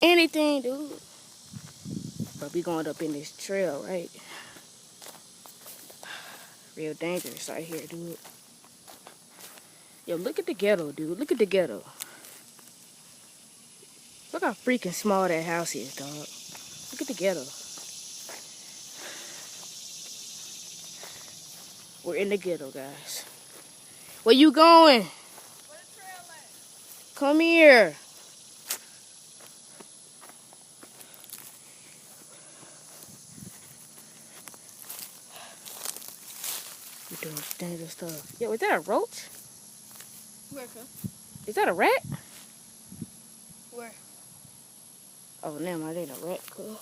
anything, dude. But we going up in this trail, right? Real dangerous right here, dude. Yo, look at the ghetto, dude. Look at the ghetto. Look how freaking small that house is, dog. Look at the ghetto. We're in the ghetto, guys. Where you going? Where the trail at? Come here. We're doing dangerous stuff. Yo, is that a roach? Where, cuz? Is that a rat? Where? Oh, never mind. It ain't a rat, cuz. Bro,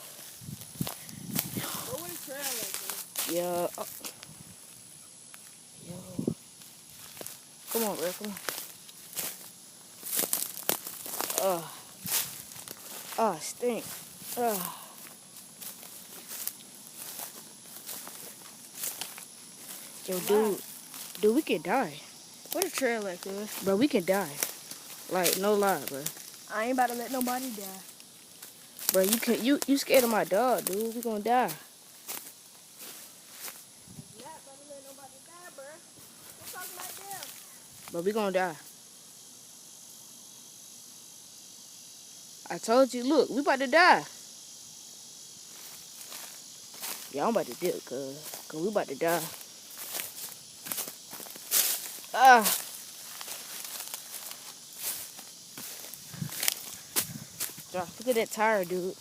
where the trail at, cuz? Yeah. Oh. Yo. Come on, bro. Come on. Oh, stink. Yo, dude, we can die. Where the trail at, cuz? Bro, we can die. Like, no lie, bro. I ain't about to let nobody die. Bro, you scared of my dog, dude. We gonna die. I'm not about to let nobody die, bro. Don't talk about them. Bro, we gonna die. I told you, look, we about to die. Yeah, I'm about to dip, cuz we about to die. Josh, look at that tire, dude.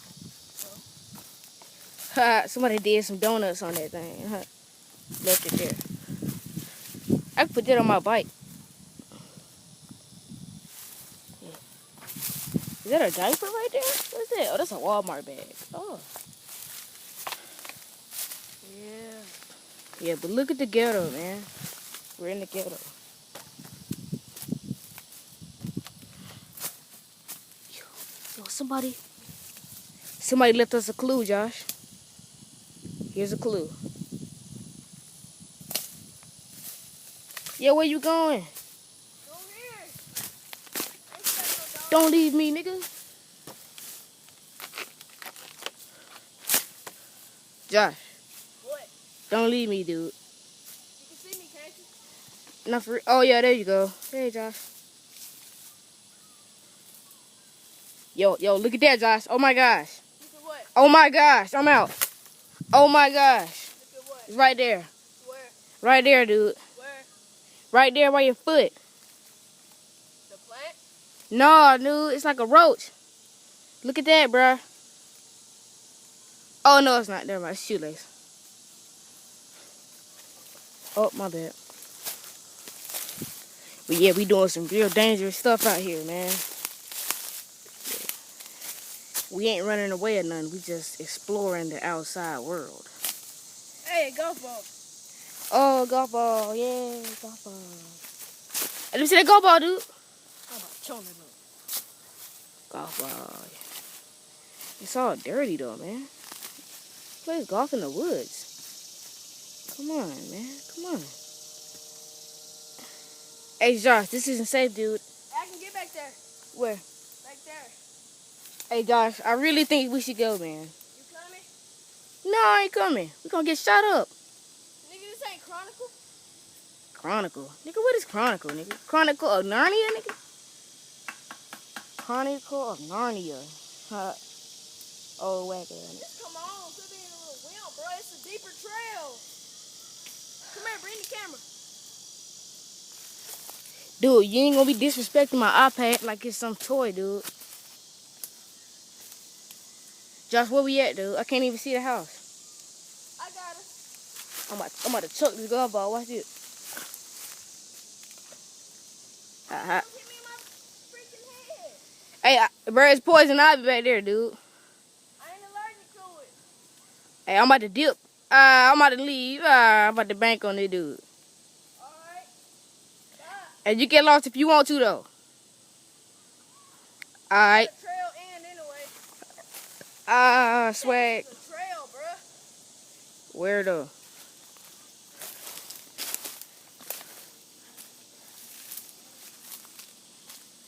Somebody did some donuts on that thing. Left it there. I could put that on my bike. Is that a diaper right there? What's that? Oh, that's a Walmart bag. Oh. Yeah. Yeah, but look at the ghetto, man. We're in the ghetto. Yo, somebody left us a clue, Josh. Here's a clue. Yeah, where you going? Go here. I ain't got no dog. Don't leave me, nigga. Josh, What? don't leave me, dude. You can see me, can't you? Not for. Oh yeah, there you go. Hey, Josh. Yo, look at that, Josh. Oh my gosh. Look at what? Oh my gosh, I'm out. Oh my gosh. Look at what? It's right there. Where? Right there, dude. Where? Right there by your foot. The plant? No, dude, it's like a roach. Look at that, bruh. Oh no, it's not. Never mind. It's shoelace. Oh, my bad. But yeah, we doing some real dangerous stuff out here, man. We ain't running away or nothing. We just exploring the outside world. Hey, golf ball. Oh, golf ball. Yeah, golf ball. Let me see that golf ball, dude. How about choning up? Golf ball. It's all dirty, though, man. Play golf in the woods. Come on, man. Come on. Hey, Josh, this isn't safe, dude. I can get back there. Where? Back there. Hey, Josh, I really think we should go, man. You coming? No, I ain't coming. We gonna get shot up. Nigga, this ain't Chronicle. Chronicle. Nigga, what is Chronicle, nigga? Chronicle of Narnia, nigga? Chronicle of Narnia. Oh, whack ass. Just come on. Quit being a little wimp, bro. It's a deeper trail. Come here, bring the camera. Dude, you ain't gonna be disrespecting my iPad like it's some toy, dude. Josh, where we at, dude? I can't even see the house. I got it. I'm about to chuck this golf ball. Watch this. Don't hit me in my freaking head. Hey, bro, it's poison ivy back there, dude. I ain't allergic to it. Hey, I'm about to dip. I'm about to leave. I'm about to bank on it, dude. Alright. Bye. And you get lost if you want to, though. Alright. The trail end anyway. Swag. It's a trail, bruh. Where though?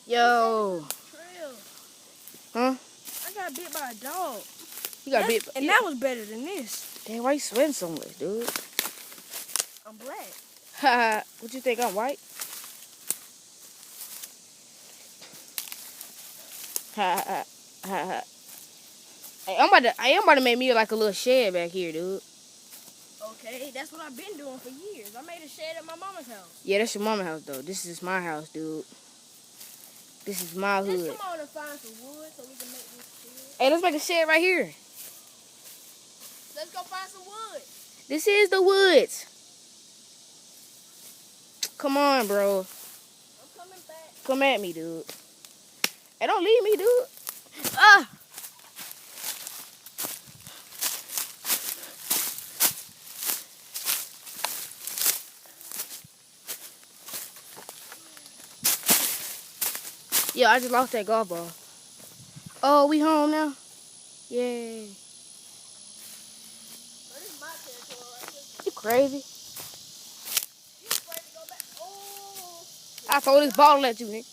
Yo. Trail. Huh? I got got bit by a dog. You got bit. And that was better than this. Damn, why you sweating so much, dude? I'm black. Ha! What you think? I'm white? Ha ha ha ha. Hey, I am about to make me like a little shed back here, dude. Okay, that's what I've been doing for years. I made a shed at my mama's house. Yeah, that's your mama's house, though. This is my house, dude. This is my hood. Let's come on and find some wood so we can make this shed. Hey, let's make a shed right here. Let's go find some wood. This is the woods. Come on, bro. I'm coming back. Come at me, dude. Hey, don't leave me, dude. Ah! Yeah, I just lost that golf ball. Oh, we home now? Yay. This is my territory right here. You crazy? You afraid to go back? Oh. I throw this ball at you, nigga.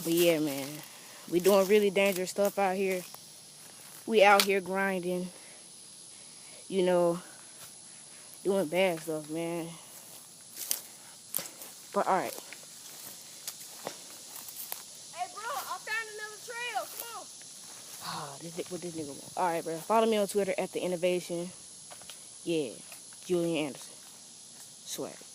But yeah, man. We doing really dangerous stuff out here. We out here grinding. You know, doing bad stuff, man. But alright. Hey, bro, I found another trail. Come on. What this nigga want? Alright, bro. Follow me on Twitter at The Innovation. Yeah. Julian Anderson. Swerve.